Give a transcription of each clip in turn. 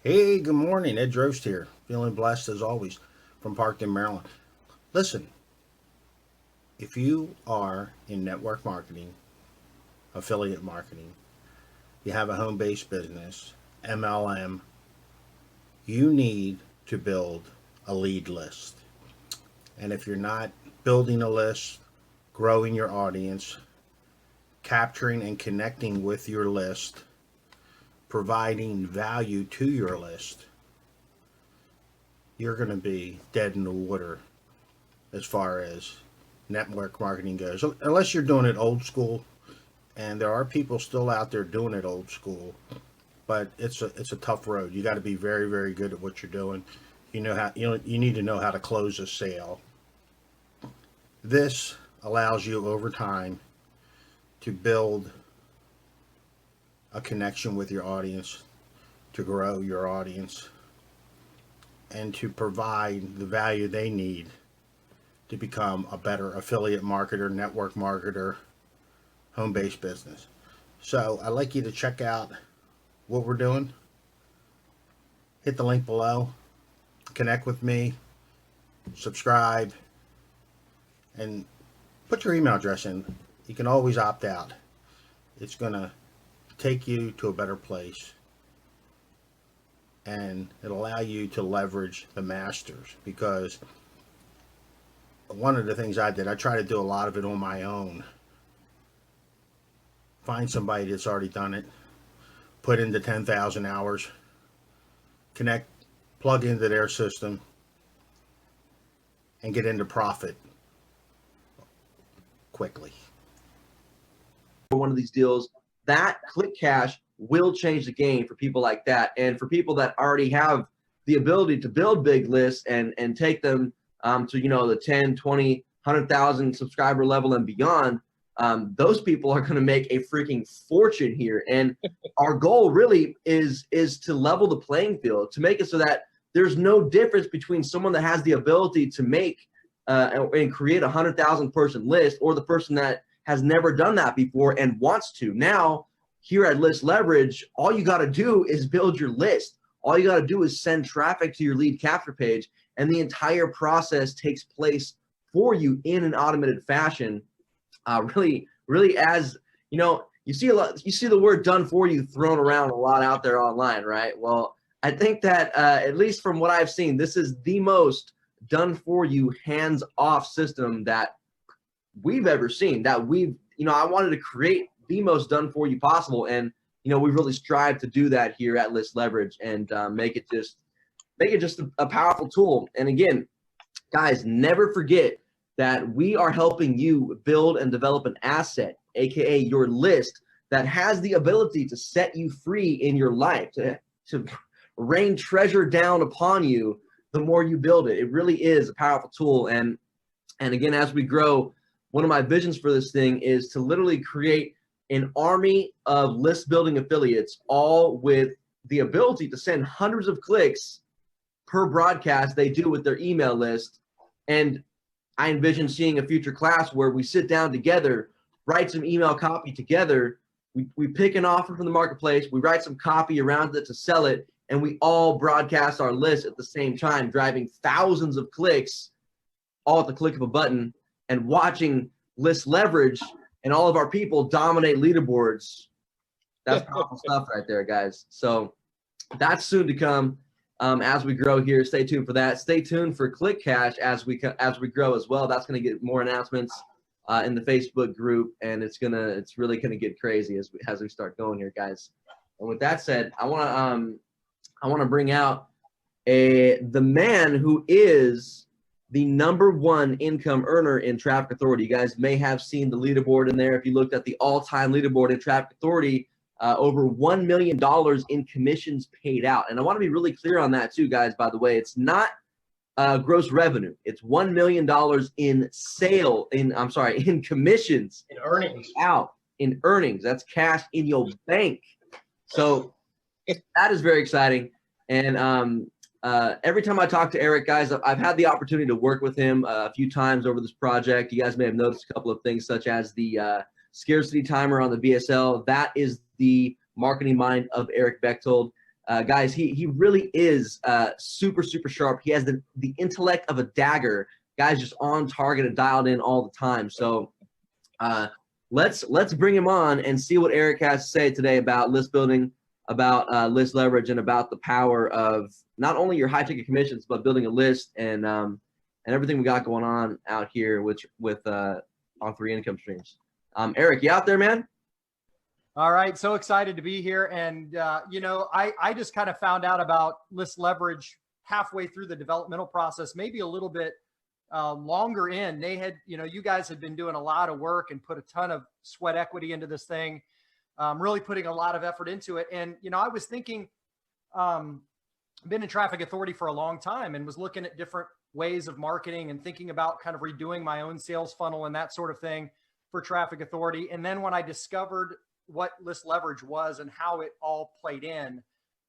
Hey, good morning. Ed Drost here. Feeling blessed as always from Parkton, Maryland. Listen, if you are in network marketing, affiliate marketing, you have a home based business, MLM, you need to build a lead list. And if you're not building a list, growing your audience, capturing and connecting with your list, providing value to your list, you're going to be dead in the water as far as network marketing goes, unless you're doing it old school. And there are people still out there doing it old school, but it's a tough road. You got to be very very good at what you're doing. You need to know how to close a sale. This allows you over time to build a connection with your audience, to grow your audience, and to provide the value they need to become a better affiliate marketer, network marketer, home based business. So I'd like you to check out what we're doing. Hit the link below, connect with me, subscribe, and put your email address in. You can always opt out. It's going to take you to a better place, and it'll allow you to leverage the masters, because one of the things I did, I try to do a lot of it on my own. Find somebody that's already done it, put into 10,000 hours, connect, plug into their system, and get into profit quickly. One of these deals, that click cash will change the game for people like that. And for people that already have the ability to build big lists and take them to, the 10, 20, 100,000 subscriber level and beyond, those people are going to make a freaking fortune here. And our goal really is to level the playing field, to make it so that there's no difference between someone that has the ability to make and create a 100,000 person list, or the person that has never done that before and wants to. Now, here at List Leverage, all you got to do is build your list. All you got to do is send traffic to your lead capture page, and the entire process takes place for you in an automated fashion. Really, as you see the word "done for you" thrown around a lot out there online, right? Well, I think that at least from what I've seen, this is the most done for you, hands-off system that we've ever seen. That I wanted to create the most done for you possible, and we really strive to do that here at List Leverage, and make it just a powerful tool. And again, guys, never forget that we are helping you build and develop an asset, aka your list, that has the ability to set you free in your life, to rain treasure down upon you the more you build it. It really is a powerful tool. And again, as we grow, one of my visions for this thing is to literally create an army of list building affiliates, all with the ability to send hundreds of clicks per broadcast they do with their email list. And I envision seeing a future class where we sit down together, write some email copy together. We pick an offer from the marketplace, we write some copy around it to sell it, and we all broadcast our list at the same time, driving thousands of clicks all at the click of a button, and watching List Leverage and all of our people dominate leaderboards. That's powerful stuff right there, guys. So that's soon to come. As we grow here, stay tuned for that. Stay tuned for Click Cash as we grow as well. That's going to get more announcements in the Facebook group, and it's really gonna get crazy as we start going here, guys. And with that said, I want to bring out the man who is the #1 income earner in Traffic Authority. You guys may have seen the leaderboard in there. If you looked at the all-time leaderboard in Traffic Authority, over $1 million in commissions paid out. And I want to be really clear on that too, guys. By the way, it's not gross revenue. It's $1 million in commissions, In earnings. out in earnings. That's cash in your bank. So that is very exciting. And every time I talk to Eric, guys, I've had the opportunity to work with him a few times over this project. You guys may have noticed a couple of things, such as the scarcity timer on the BSL. That is the marketing mind of Eric Bechtold. Guys, he really is super sharp. He has the intellect of a dagger. Guys, just on target and dialed in all the time. So let's bring him on and see what Eric has to say today about list building, about list leverage, and about the power of not only your high ticket commissions, but building a list and everything we got going on out here with on 3 income streams. Eric, you out there, man? All right. So excited to be here. And, you know, I just kind of found out about list leverage halfway through the developmental process, maybe a little bit longer in. They had, you know, you guys had been doing a lot of work and put a ton of sweat equity into this thing, really putting a lot of effort into it. And, you know, I was thinking, been in traffic authority for a long time and was looking at different ways of marketing and thinking about kind of redoing my own sales funnel and that sort of thing for traffic authority. And then when I discovered what list leverage was and how it all played in,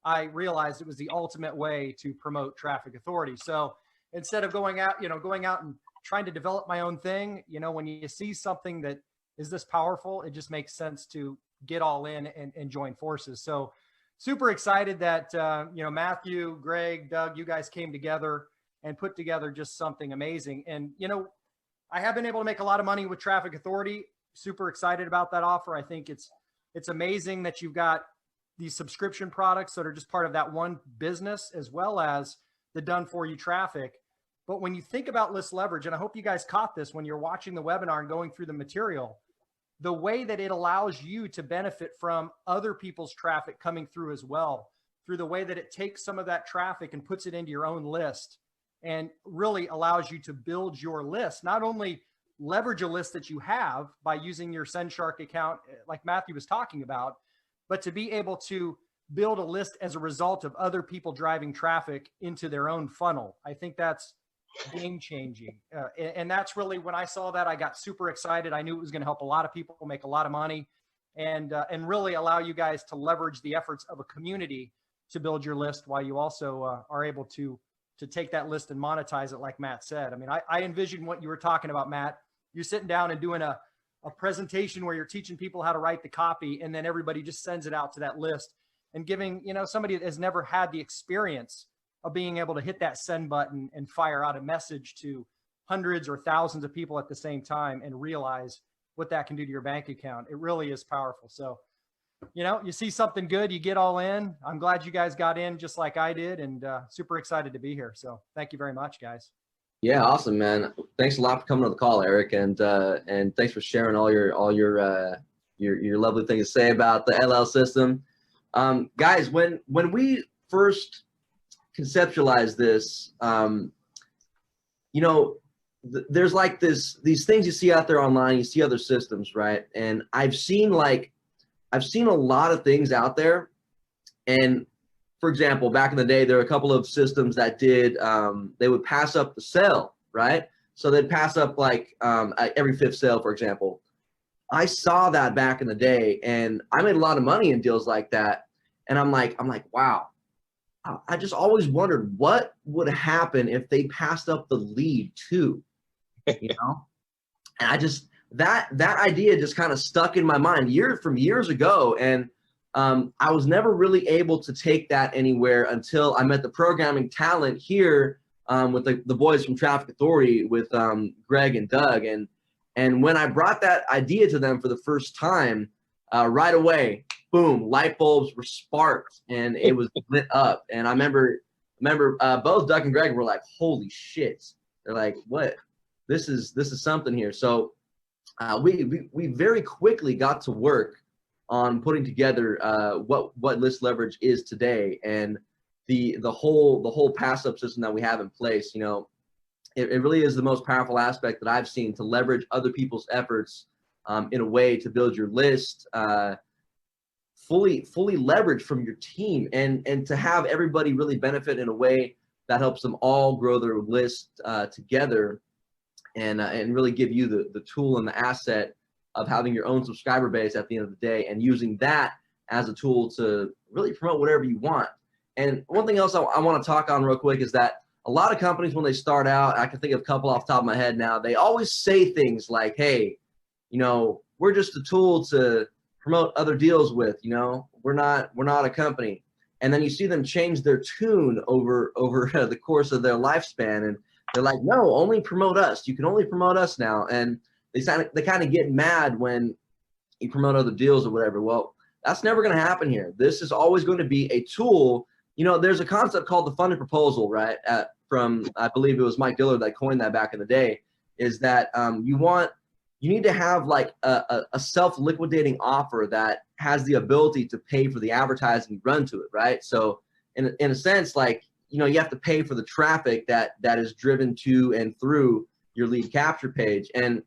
I realized it was the ultimate way to promote traffic authority. So instead of going out and trying to develop my own thing, you know, when you see something that is this powerful, it just makes sense to get all in and join forces. So super excited that, you know, Matthew, Greg, Doug, you guys came together and put together just something amazing. And, you know, I have been able to make a lot of money with traffic authority. Super excited about that offer. I think it's amazing that you've got these subscription products that are just part of that one business, as well as the done for you traffic. But when you think about list leverage, and I hope you guys caught this when you're watching the webinar and going through the material, the way that it allows you to benefit from other people's traffic coming through as well, through the way that it takes some of that traffic and puts it into your own list and really allows you to build your list, not only leverage a list that you have by using your SendShark account, like Matthew was talking about, but to be able to build a list as a result of other people driving traffic into their own funnel. I think that's game changing. And that's really, when I saw that, I got super excited. I knew it was going to help a lot of people make a lot of money and really allow you guys to leverage the efforts of a community to build your list while you also are able to take that list and monetize it, like Matt said. I mean, I envision what you were talking about, Matt. You're sitting down and doing a presentation where you're teaching people how to write the copy, and then everybody just sends it out to that list, and giving, you know, somebody that has never had the experience of being able to hit that send button and fire out a message to hundreds or thousands of people at the same time and realize what that can do to your bank account. It really is powerful. So, you know, you see something good, you get all in. I'm glad you guys got in just like I did, and super excited to be here. So thank you very much, guys. Yeah, awesome, man. Thanks a lot for coming on the call, Eric, and thanks for sharing all your lovely things to say about the LL system. Guys, when we first conceptualized this, you know, there's like these things you see out there online. You see other systems, right? And I've seen a lot of things out there. And for example, back in the day, there were a couple of systems that did, they would pass up the sale, right? So they'd pass up like every 5th sale, for example. I saw that back in the day, and I made a lot of money in deals like that. And I'm like, wow. I just always wondered what would happen if they passed up the lead too, you know? And I just, that idea just kind of stuck in my mind years ago. And I was never really able to take that anywhere until I met the programming talent here with the boys from Traffic Authority with Greg and Doug. And when I brought that idea to them for the first time, right away, boom, light bulbs were sparked and it was lit up. And I remember both Doug and Greg were like, holy shit. They're like, what? This is something here. So we very quickly got to work on putting together what list leverage is today, and the whole pass up system that we have in place. You know, it really is the most powerful aspect that I've seen to leverage other people's efforts in a way to build your list fully leveraged from your team, and to have everybody really benefit in a way that helps them all grow their list together, and really give you the tool and the asset of having your own subscriber base at the end of the day, and using that as a tool to really promote whatever you want. And one thing else I want to talk on real quick is that a lot of companies, when they start out, I can think of a couple off the top of my head now, they always say things like, hey, you know, we're just a tool to promote other deals with, you know, we're not a company. and then you see them change their tune over the course of their lifespan, and they're like, no, only promote us. You can only promote us now. And they kind of get mad when you promote other deals or whatever. Well, that's never going to happen here. This is always going to be a tool. You know, there's a concept called the funded proposal, right? From, I believe it was Mike Dillard that coined that back in the day, is that you need to have like a self-liquidating offer that has the ability to pay for the advertising you run to it, right? So in a sense, like, you know, you have to pay for the traffic that is driven to and through your lead capture page. And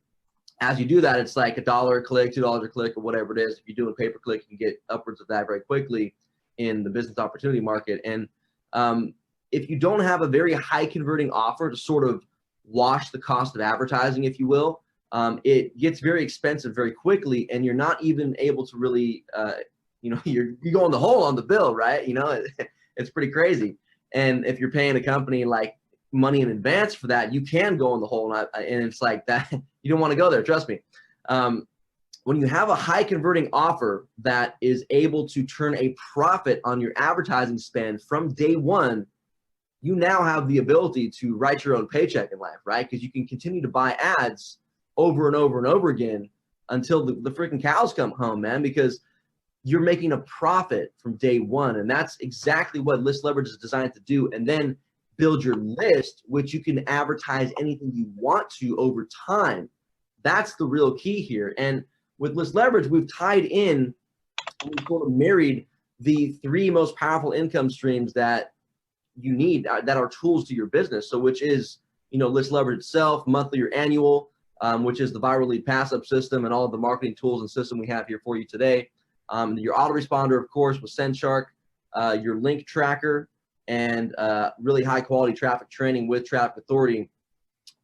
as you do that, it's like $1 a click, $2 a click, or whatever it is. If you're doing pay-per-click, you can get upwards of that very quickly in the business opportunity market. And if you don't have a very high converting offer to sort of wash the cost of advertising, if you will, it gets very expensive very quickly, and you're not even able to really, you know, you go in the hole on the bill, right? You know, it's pretty crazy. And if you're paying a company like money in advance for that, you can go in the hole, and it's like that. You don't want to go there, trust me. When you have a high converting offer that is able to turn a profit on your advertising spend from day one, you now have the ability to write your own paycheck in life, right? Because you can continue to buy ads over and over and over again until the freaking cows come home, man, because you're making a profit from day one. And that's exactly what List Leverage is designed to do. And then build your list, which you can advertise anything you want to over time. That's the real key here. And with List Leverage, we've tied in, we've sort of married the 3 most powerful income streams that you need, that are tools to your business. So which is, you know, List Leverage itself, monthly or annual, which is the viral lead pass-up system and all of the marketing tools and system we have here for you today. Your autoresponder, of course, with SendShark, your link tracker, and really high quality traffic training with Traffic Authority,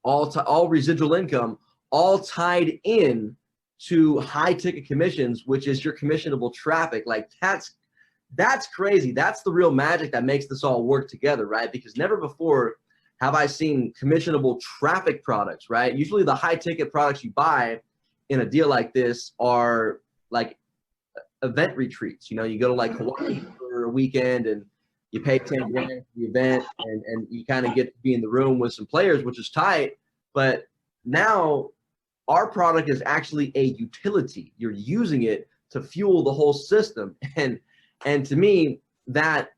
all residual income, all tied in to high ticket commissions, which is your commissionable traffic. Like that's crazy. That's the real magic that makes this all work together, right? Because never before have I seen commissionable traffic products, right? Usually the high ticket products you buy in a deal like this are like event retreats. You know, you go to like Hawaii for a weekend and you pay 10 grand for the event, and you kind of get to be in the room with some players, which is tight. But now our product is actually a utility. You're using it to fuel the whole system. And to me, that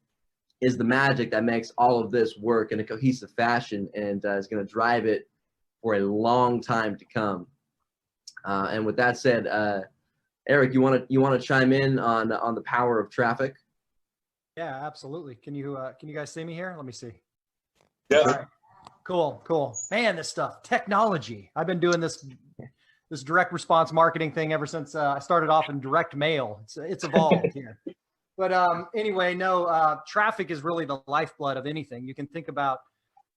is the magic that makes all of this work in a cohesive fashion, and is going to drive it for a long time to come. And with that said, Eric, you want to chime in on the power of traffic? Yeah, absolutely. Can you guys see me here? Let me see. Yeah. All right. Cool. Man, this stuff, technology. I've been doing this direct response marketing thing ever since I started off in direct mail. It's evolved here. But anyway, no, traffic is really the lifeblood of anything. You can think about,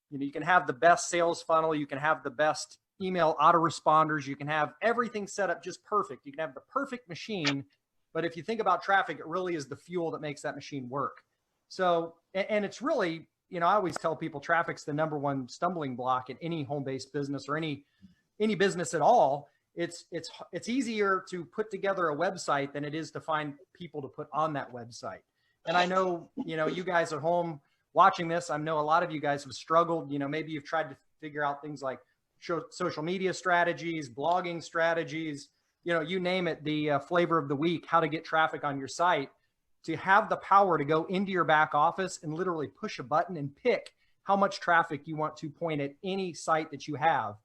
you know, you can have the best sales funnel, you can have the best email autoresponders, you can have everything set up just perfect. You can have the perfect machine. But if you think about traffic, it really is the fuel that makes that machine work. So, and it's really, you know, I always tell people traffic's the #1 stumbling block in any home-based business or any business at all. It's easier to put together a website than it is to find people to put on that website. And I know, you know, you guys at home watching this, I know a lot of you guys have struggled. You know, maybe you've tried to figure out things like social media strategies, blogging strategies, you know, you name it, the flavor of the week, how to get traffic on your site. To have the power to go into your back office and literally push a button and pick how much traffic you want to point at any site that you have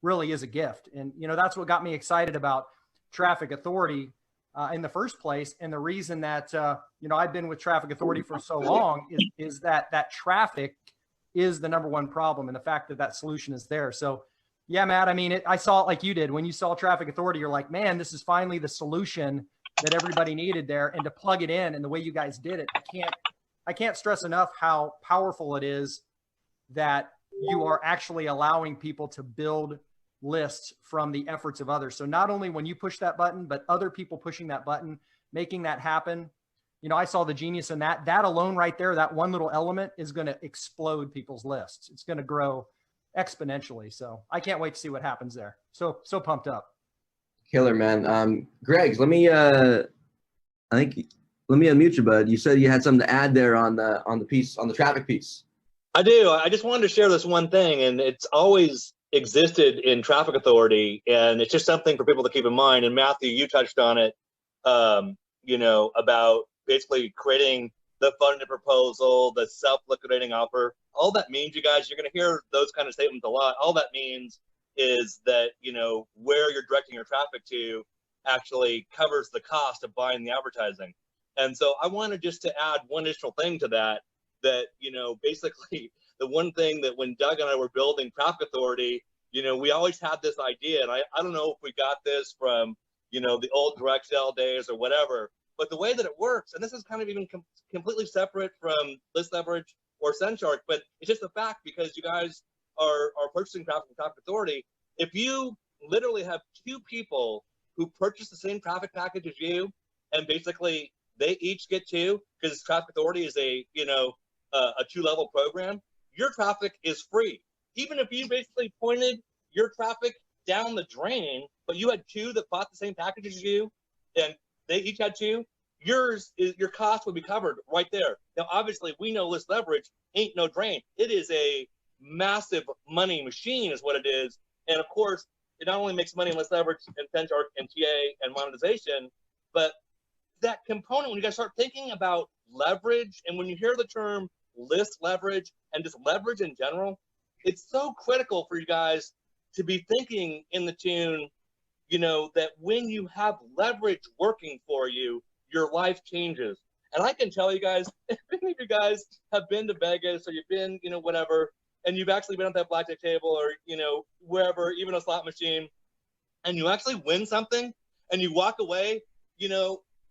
really is a gift. And, you know, that's what got me excited about Traffic Authority in the first place. And the reason that, you know, I've been with Traffic Authority for so long is that traffic is the #1 problem, and the fact that solution is there. So yeah, Matt, I mean, I saw it like you did. When you saw Traffic Authority, you're like, man, this is finally the solution that everybody needed there. And to plug it in and the way you guys did it, I can't stress enough how powerful it is that you are actually allowing people to build lists from the efforts of others. So not only when you push that button, but other people pushing that button, making that happen. You know, I saw the genius in that. That alone right there, that one little element is going to explode people's lists. It's going to grow exponentially. So I can't wait to see what happens there. So pumped up. Killer, man. Greg, let me, I think let me unmute you, bud. You said you had something to add there on the piece, on the traffic piece. I do. I just wanted to share this one thing, and it's always existed in traffic authority, and it's just something for people to keep in mind. And Matthew, you touched on it, about basically creating the funded proposal, the self-liquidating offer. All that means, you guys, you're going to hear those kind of statements a lot. All that means is that, where you're directing your traffic to actually covers the cost of buying the advertising. And so I wanted just to add one additional thing to that, basically the one thing that when Doug and I were building Traffic Authority, we always had this idea, and I don't know if we got this from, the old direct sale days or whatever, but the way that it works, and this is kind of even completely separate from list leverage or SendShark, but it's just a fact because you guys are purchasing traffic from Traffic Authority. If you literally have two people who purchase the same traffic package as you, and basically they each get two, because Traffic Authority is a two-level program, your traffic is free. Even if you basically pointed your traffic down the drain, but you had two that bought the same package as you, and they each had two, your cost would be covered right there. Now, obviously, we know list leverage ain't no drain. It is a massive money machine is what it is. And of course, it not only makes money in list leverage and SendShark and TA and monetization, but that component, when you guys start thinking about leverage, and when you hear the term list leverage and just leverage in general, it's so critical for you guys to be thinking in the tune, that when you have leverage working for you, your life changes. And I can tell you guys, if any of you guys have been to Vegas or you've been, whatever, and you've actually been at that blackjack table or, wherever, even a slot machine, and you actually win something and you walk away,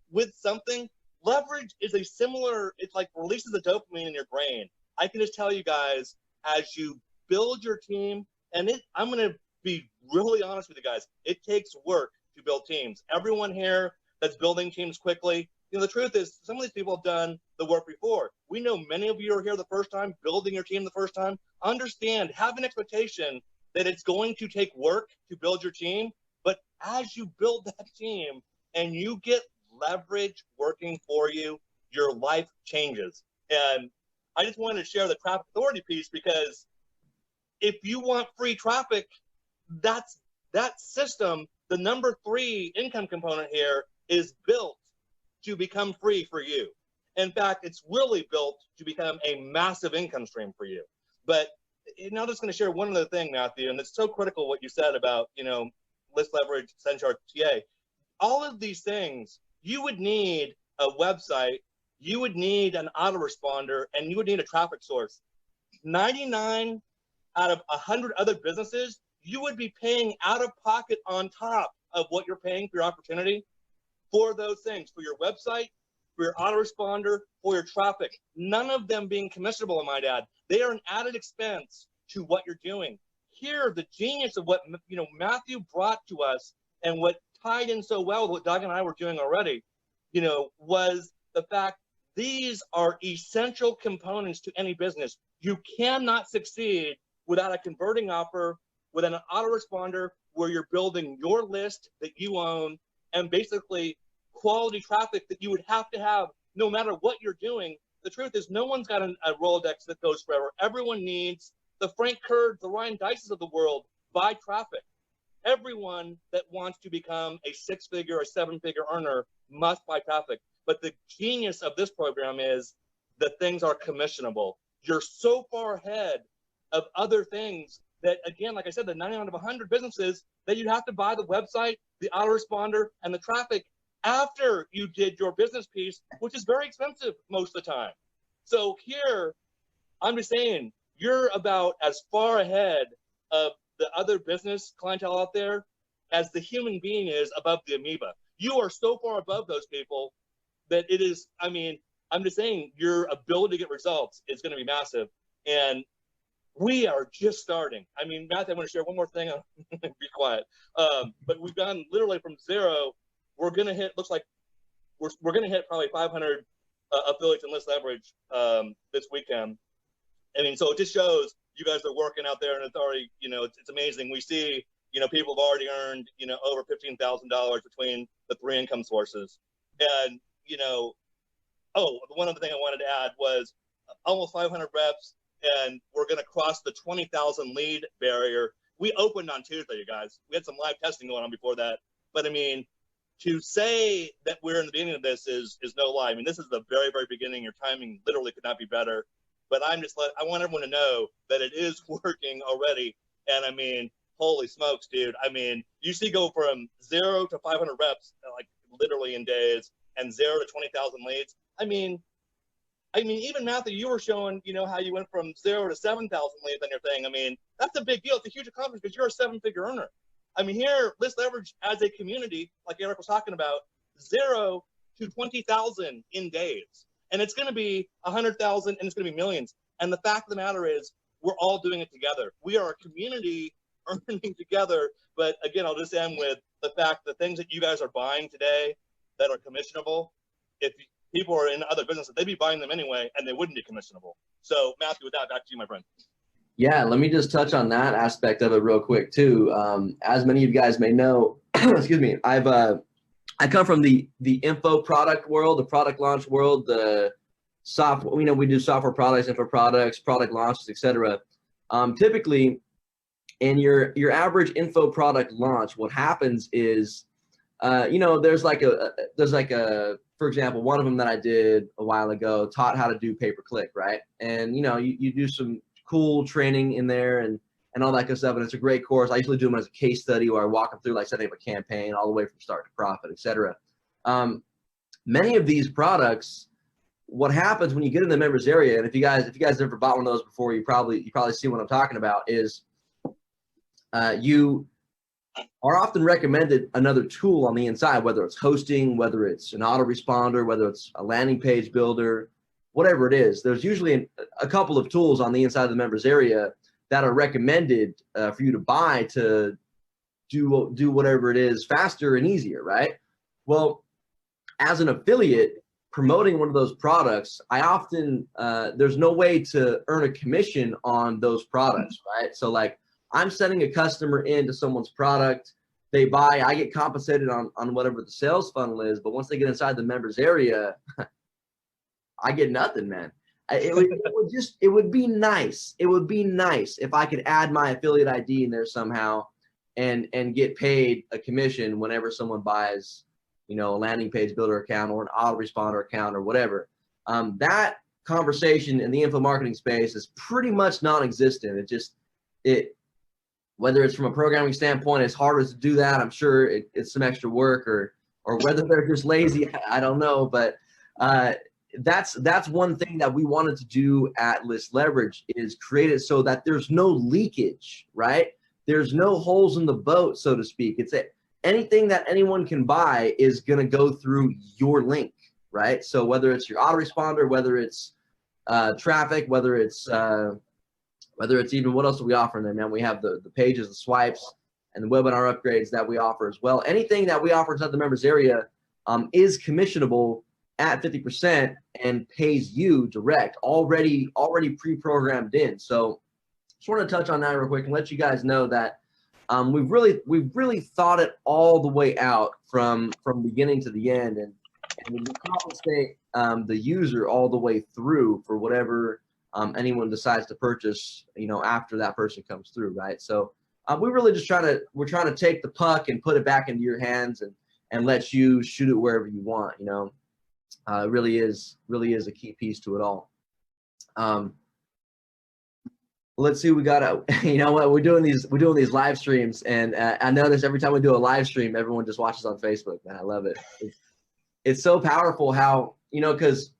with something, leverage is it's like releases the dopamine in your brain. I can just tell you guys, as you build your team, and I'm going to be really honest with you guys, it takes work to build teams. Everyone here that's building teams quickly, the truth is some of these people have done the work before. We know many of you are here the first time, building your team the first time. Understand, have an expectation that it's going to take work to build your team, but as you build that team and you get leverage working for you, your life changes. And I just wanted to share the Traffic Authority piece, because if you want free traffic, that system, the number 3 income component here, is built to become free for you. In fact, it's really built to become a massive income stream for you. But now I'm just going to share one other thing, Matthew, and it's so critical what you said about, list leverage, SendShark, TA. All of these things, you would need a website, you would need an autoresponder, and you would need a traffic source. 99 out of 100 other businesses, you would be paying out of pocket on top of what you're paying for your opportunity for those things, for your website, for your autoresponder, for your traffic. None of them being commissionable, I might add. They are an added expense to what you're doing. Here, the genius of what Matthew brought to us, and what tied in so well with what Doug and I were doing already, was the fact these are essential components to any business. You cannot succeed without a converting offer, without an autoresponder where you're building your list that you own, and basically quality traffic that you would have to have no matter what you're doing. The truth is, no one's got a Rolodex that goes forever. Everyone needs the Frank Kurds, the Ryan Dices of the world buy traffic. Everyone that wants to become a 6-figure or 7-figure earner must buy traffic. But the genius of this program is that things are commissionable. You're so far ahead of other things that, again, like I said, the 99 out of 100 businesses, that you'd have to buy the website, the autoresponder, and the traffic after you did your business piece, which is very expensive most of the time. So here, I'm just saying, you're about as far ahead of the other business clientele out there as the human being is above the amoeba. You are so far above those people that it is, I'm just saying, your ability to get results is going to be massive. And we are just starting. Matthew, I want to share one more thing. Be quiet. But we've gone literally from zero. We're going to hit, looks like we're going to hit probably 500 affiliates and list leverage this weekend. So it just shows you guys are working out there, and it's already, it's amazing. We see, people have already earned, over $15,000 between the 3 income sources. And, oh, the one other thing I wanted to add was almost 500 reps, and we're going to cross the 20,000 lead barrier. We opened on Tuesday, you guys. We had some live testing going on before that. But I mean, to say that we're in the beginning of this is no lie. I mean, this is the very, very beginning. Your timing literally could not be better. But I want everyone to know that it is working already. And I mean, holy smokes, dude. I mean, you see go from 0 to 500 reps, like literally in days, and 0 to 20,000 leads. I mean, even Matthew, you were showing, how you went from 0 to 7,000 leads on your thing. I mean, that's a big deal. It's a huge accomplishment because you're a 7-figure earner. I mean, here, List Leverage as a community, like Eric was talking about, 0 to 20,000 in days. And it's going to be 100,000 and it's going to be millions. And the fact of the matter is, we're all doing it together. We are a community earning together. But again, I'll just end with the fact the things that you guys are buying today that are commissionable, if people are in other businesses, they'd be buying them anyway, and they wouldn't be commissionable. So, Matthew, with that, back to you, my friend. Yeah, let me just touch on that aspect of it real quick too. As many of you guys may know, excuse me, I come from the info product world, the product launch world, the software. We do software products, info products, product launches, etc. Typically, in your average info product launch, what happens is, there's like a for example, one of them that I did a while ago taught how to do pay-per-click, right? And you do some cool training in there and all that good stuff, and it's a great course. I usually do them as a case study where I walk them through like setting up a campaign all the way from start to profit, etc. Many of these products, what happens when you get in the members area, and if you guys ever bought one of those before, you probably see what I'm talking about, is you are often recommended another tool on the inside, whether it's hosting, whether it's an autoresponder, whether it's a landing page builder, whatever it is. There's usually a couple of tools on the inside of the members area that are recommended for you to buy to do whatever it is faster and easier, right? Well, as an affiliate promoting one of those products, I often, there's no way to earn a commission on those products, right? So like, I'm sending a customer into someone's product, they buy, I get compensated on whatever the sales funnel is, but once they get inside the members area, I get nothing, man. It would be nice. It would be nice if I could add my affiliate ID in there somehow and get paid a commission whenever someone buys, a landing page builder account or an autoresponder account or whatever. That conversation in the info marketing space is pretty much non-existent. Whether it's from a programming standpoint, it's harder to do that. I'm sure it's some extra work, or whether they're just lazy, I don't know. But that's one thing that we wanted to do at List Leverage, is create it so that there's no leakage, right? There's no holes in the boat, so to speak. It's anything that anyone can buy is going to go through your link, right? So whether it's your autoresponder, whether it's traffic, whether it's even, what else do we offer in there, man? We have the pages, the swipes, and the webinar upgrades that we offer as well. Anything that we offer inside the members area is commissionable at 50% and pays you direct, already pre-programmed in. So just want to touch on that real quick and let you guys know that we've really thought it all the way out from beginning to the end, and we compensate the user all the way through for whatever anyone decides to purchase, after that person comes through, right? So we really just we're trying to take the puck and put it back into your hands and let you shoot it wherever you want. It really is a key piece to it all. Let's see, we got we're doing these live streams, and I notice every time we do a live stream, everyone just watches on Facebook, man. I love it. It's so powerful how, because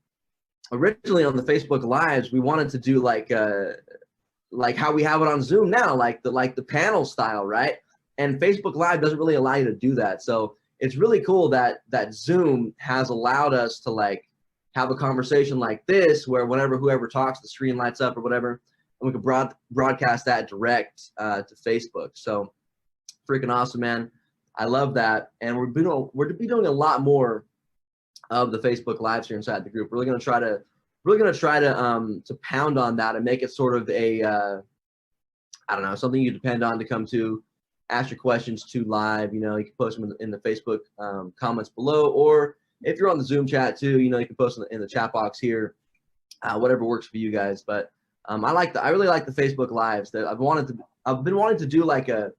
originally on the Facebook Lives, we wanted to do like how we have it on Zoom now, like the panel style, right? And Facebook Live doesn't really allow you to do that. So it's really cool that Zoom has allowed us to have a conversation like this, where whoever talks, the screen lights up or whatever, and we can broadcast that direct to Facebook. So freaking awesome, man. I love that. And we're doing a lot more of the Facebook Lives here inside the group. We're really gonna try to pound on that and make it sort of a I don't know, something you depend on to come to, ask your questions to live. You can post them in the Facebook comments below, or if you're on the Zoom chat too, you know, you can post in the chat box here, whatever works for you guys. But I really like the Facebook Lives. That I've been wanting to do like a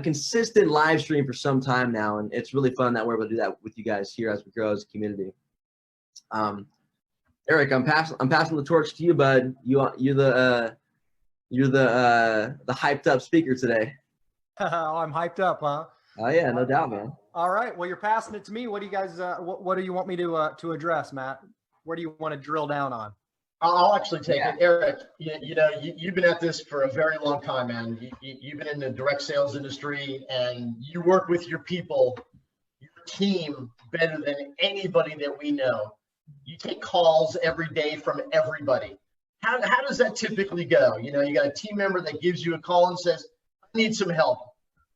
consistent live stream for some time now, and it's really fun that we're able to do that with you guys here as we grow as a community. Eric, I'm passing the torch to you, bud. You're the hyped up speaker today. Oh, I'm hyped up, huh? Oh yeah, no doubt, man. All right. Well, you're passing it to me. What do you guys? What do you want me to address, Matt? Where do you want to drill down on? I'll actually take it. Eric, you've been at this for a very long time, man. You've been in the direct sales industry, and you work with your people, your team, better than anybody that we know. You take calls every day from everybody. How does that typically go? You got a team member that gives you a call and says, I need some help.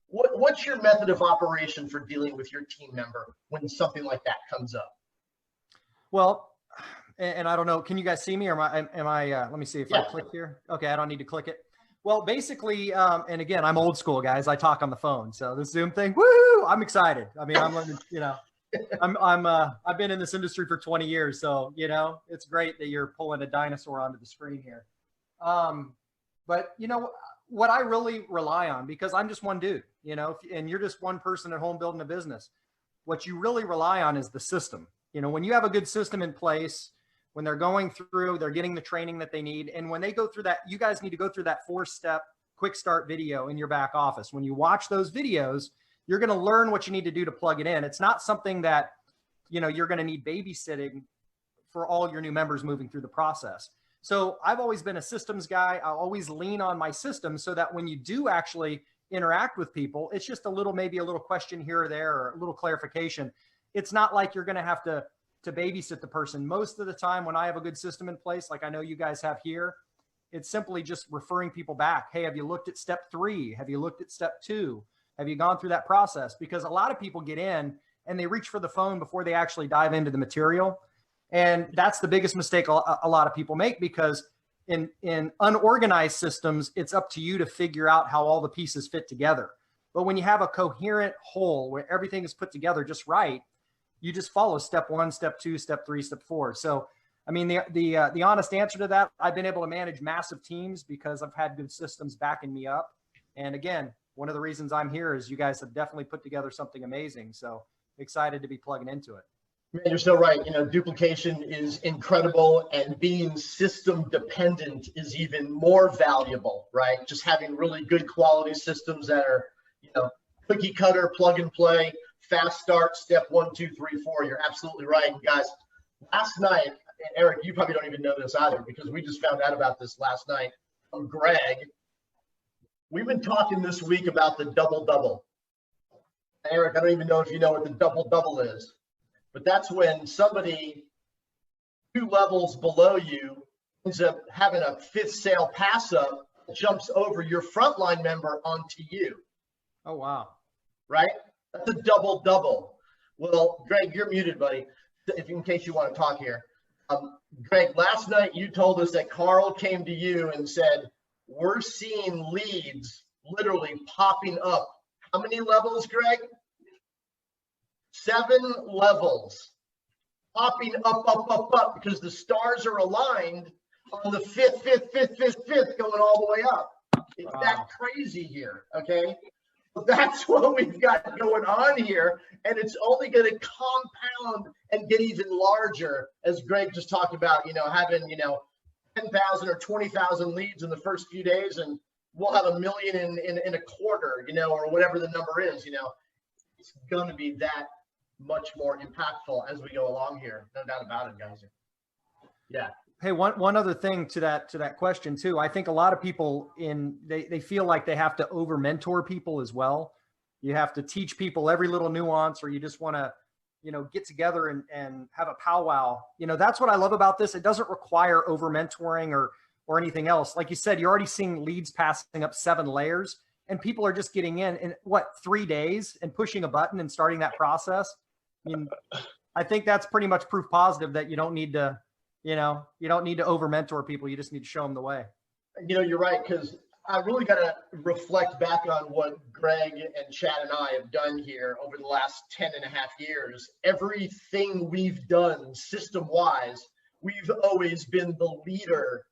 What's your method of operation for dealing with your team member when something like that comes up? Well, and I don't know, can you guys see me, or am I let me see if I click here. Okay, I don't need to click it. Well, basically, and again, I'm old school, guys. I talk on the phone. So the Zoom thing, woo, I'm excited. I mean, I'm learning, I've been in this industry for 20 years. So, it's great that you're pulling a dinosaur onto the screen here. But what I really rely on, because I'm just one dude, and you're just one person at home building a business, what you really rely on is the system. When you have a good system in place, when they're going through, they're getting the training that they need. And when they go through that, you guys need to go through that 4-step quick start video in your back office. When you watch those videos, you're going to learn what you need to do to plug it in. It's not something that, you're going to need babysitting for all your new members moving through the process. So I've always been a systems guy. I always lean on my system so that when you do actually interact with people, it's just maybe a little question here or there, or a little clarification. It's not like you're going to have to babysit the person. Most of the time when I have a good system in place, like I know you guys have here, it's simply just referring people back. Hey, have you looked at step 3? Have you looked at step 2? Have you gone through that process? Because a lot of people get in and they reach for the phone before they actually dive into the material. And that's the biggest mistake a lot of people make, because in unorganized systems, it's up to you to figure out how all the pieces fit together. But when you have a coherent whole where everything is put together just right, you just follow step 1, step 2, step 3, step 4. So, I mean, the honest answer to that, I've been able to manage massive teams because I've had good systems backing me up. And again, one of the reasons I'm here is you guys have definitely put together something amazing. So excited to be plugging into it. Man, you're so right. Duplication is incredible, and being system dependent is even more valuable, right? Just having really good quality systems that are, cookie cutter, plug and play, fast start, step 1, 2, 3, 4. You're absolutely right. And guys, last night, and Eric, you probably don't even know this either, because we just found out about this last night from Greg. We've been talking this week about the double-double. Eric, I don't even know if you know what the double-double is, but that's when somebody 2 levels below you ends up having a 5th sale pass up, jumps over your frontline member onto you. Oh, wow. Right? That's a double-double. Well, Greg, you're muted, buddy, in case you want to talk here. Greg, last night you told us that Carl came to you and said, we're seeing leads literally popping up. How many levels, Greg? 7 levels. Popping up, because the stars are aligned on the 5th, going all the way up. It's that crazy here, okay? That's what we've got going on here, and it's only going to compound and get even larger, as Greg just talked about, having 10,000 or 20,000 leads in the first few days, and we'll have 1 million in a quarter, or whatever the number is. It's going to be that much more impactful as we go along here. No doubt about it, guys. Yeah. Hey, one other thing to that question too. I think a lot of people they feel like they have to over mentor people as well. You have to teach people every little nuance, or you just want to, get together and have a powwow. That's what I love about this. It doesn't require over mentoring or anything else. Like you said, you're already seeing leads passing up 7 layers, and people are just getting in 3 days and pushing a button and starting that process. I mean, I think that's pretty much proof positive that you don't need to, you don't need to over mentor people. You just need to show them the way. You're right, because I really got to reflect back on what Greg and Chad and I have done here over the last 10 and a half years. Everything we've done system-wise, we've always been the leader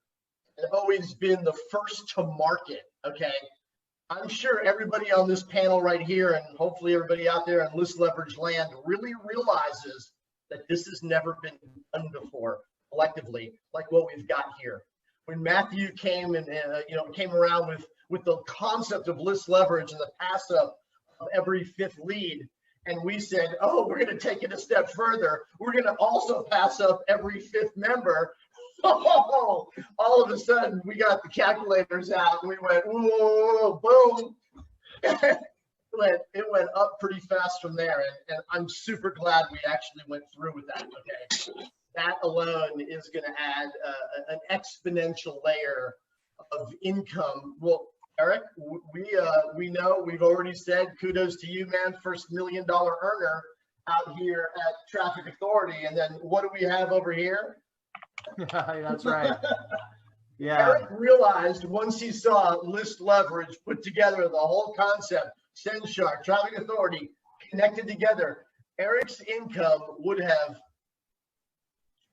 and always been the first to market, okay? I'm sure everybody on this panel right here, and hopefully everybody out there in list leverage land, really realizes that this has never been done before collectively, like what we've got here. When Matthew came and came around with the concept of list leverage and the pass up of every fifth lead, and we said, oh, we're going to take it a step further. We're going to also pass up every fifth member. Oh, all of a sudden we got the calculators out and we went, whoa, boom. It went up pretty fast from there. And I'm super glad we actually went through with that. Okay. That alone is going to add an exponential layer of income. Well, Eric, we know, we've already said kudos to you, man, first $1 million earner out here at Traffic Authority. And then what do we have over here? That's right. Yeah. Eric realized once he saw list leverage put together, the whole concept, SendShark, Traffic Authority connected together, Eric's income would have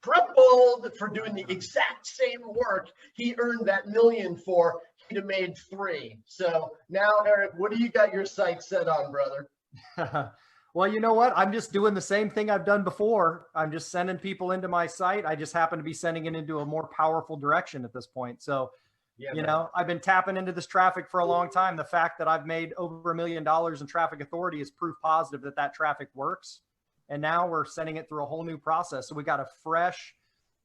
tripled for doing the exact same work he earned that million for. He'd have made 3. So now, Eric, what do you got your sights set on, brother? Well, you know what? I'm just doing the same thing I've done before. I'm just sending people into my site. I just happen to be sending it into a more powerful direction at this point. So, Yeah, you man. know, I've been tapping into this traffic for a long time. The fact that I've made over $1 million in Traffic Authority is proof positive that that traffic works. And now we're sending it through a whole new process. So we got a fresh,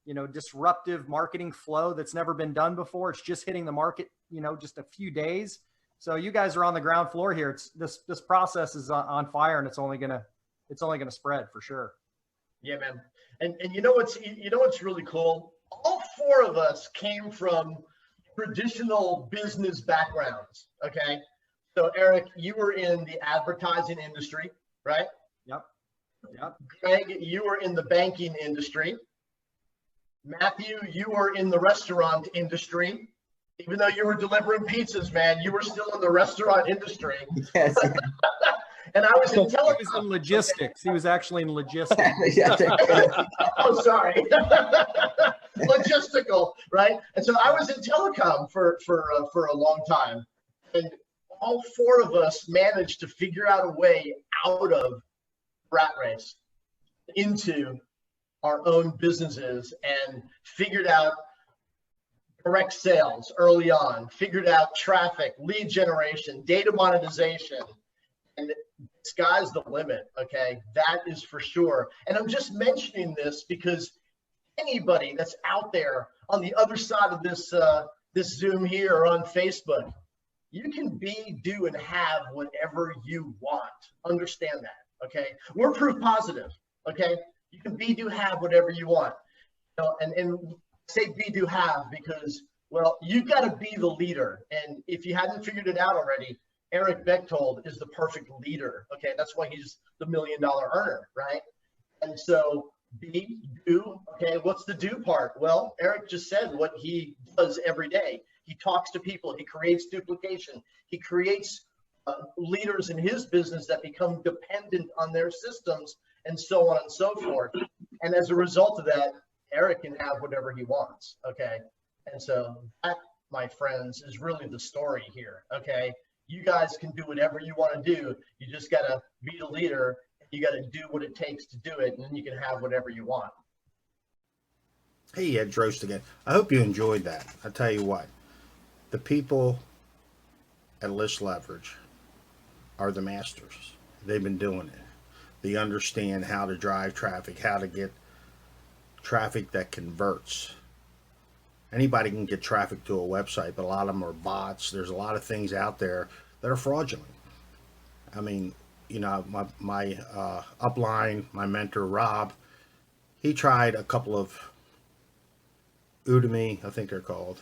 you know, disruptive marketing flow that's never been done before. It's just hitting the market, you know, just a few days. So you guys are on the ground floor here. It's this process is on fire, and it's only gonna spread for sure. Yeah, man. And you know what's really cool? All 4 of us came from traditional business backgrounds. Okay. So Eric, you were in the advertising industry, right? Yep. Greg, you were in the banking industry. Matthew, you were in the restaurant industry. Even though you were delivering pizzas, man, you were still in the restaurant industry. Yes. And I was in He telecom. was in logistics. He was actually in logistics. Oh, sorry. Logistical, right? And so I was in telecom for a long time. And all 4 of us managed to figure out a way out of rat race into our own businesses and figured out direct sales early on, figured out traffic, lead generation, data monetization, and the sky's the limit, okay? That is for sure. And I'm just mentioning this because anybody that's out there on the other side of this Zoom here or on Facebook, you can be, do, and have whatever you want. Understand that, okay? We're proof positive, okay? You can be, do, have whatever you want. You know, and say be, do, have because, well, you've got to be the leader. And if you hadn't figured it out already, Eric Bechtold is the perfect leader. Okay, that's why he's the $1 million earner, right? And so be, do, okay, what's the do part? Well, Eric just said what he does every day. He talks to people, he creates duplication, he creates leaders in his business that become dependent on their systems and so on and so forth. And as a result of that, Eric can have whatever he wants, okay? And so that, my friends, is really the story here, okay? You guys can do whatever you want to do. You just got to be the leader. You got to do what it takes to do it, and then you can have whatever you want. Hey, Ed Drost again. I hope you enjoyed that. I tell you what, the people at List Leverage are the masters. They've been doing it. They understand how to drive traffic, how to get traffic that converts. Anybody can get traffic to a website, but a lot of them are bots. There's a lot of things out there that are fraudulent. I mean, you know, my upline, my mentor, Rob, he tried a couple of Udemy, I think they're called,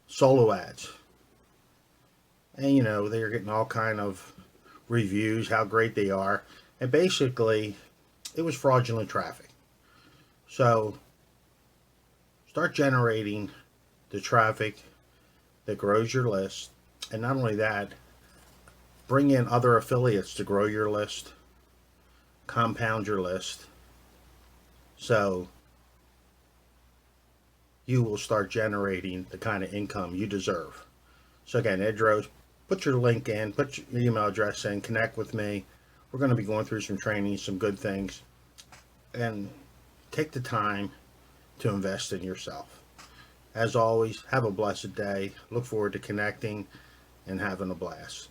solo ads. And, you know, they're getting all kind of reviews, how great they are. And basically, it was fraudulent traffic. So, start generating the traffic that grows your list. And not only that, bring in other affiliates to grow your list, compound your list, so you will start generating the kind of income you deserve. So again, Ed Rose, put your link in, put your email address in, connect with me. We're going to be going through some training, some good things, and take the time to invest in yourself. As always, have a blessed day. Look forward to connecting and having a blast.